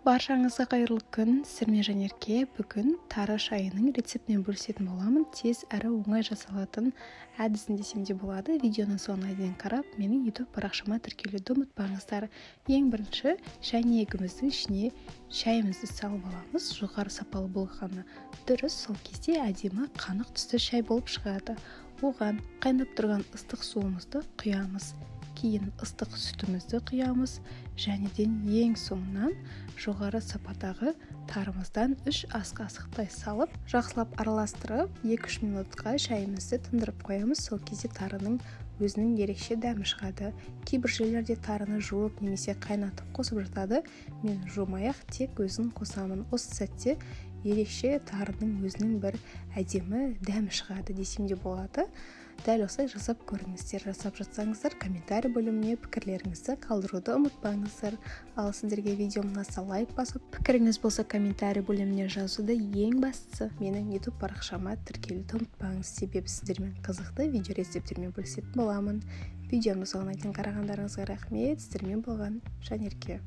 Баршаңызға қайырлы күн. Сіздермен Жанерке. Бүгін тары шайының рецептімен бөлісетін боламын. Тез әрі оңай жасалатын әдісін десем де болады. Видеоның соңына дейін қарап, менің YouTube парақшама тіркелуді ұмытпаңыздар. Ең бірінші шәйнегіміздің ішіне шайымызды салып аламыз. Жоғары сапалы болғаны дұрыс. Сол кезде әдемі қанық түсті шай болып шығады. Оған қайнап тұрған ыстық суымызды құямыз. Кейін ыстық сүтімізді құямыз. Жәнеден ең соңынан жоғары сападағы тарымыздан 3 ас қасықтай салып, жақсылап араластырып, 2-3 минутқа шайымызды тындырып қоямыз. Сол кезде тарының өзінің ерекше дәмі шығады. Кейбір жерлерде тарыны жуып немесе қайнатып қосып жатады. Мен жумай-ақ тек өзін қосамын. Осы сәтте ерекше тарының өзінің бір әдемі дәмі шығады десем де болады. Дәл осылай жасап көріңіздер. Жасап жатсаңыздар, комментарий бөліміне пікірлеріңізді қалдыруды ұмытпаңыздар. Ал сіздерге видеом ұнаса лайк басып, пікіріңіз болса комментарий бөліміне жазуды, ең бастысы менің YouTube парақшама тіркелуді ұмытпаңыз. Себебі сіздермен қызықты видео рецептермен бөлісетін боламын. Видеомды соңына дейін қарағандарыңызға рахмет. Сіздермен болған Жанерке.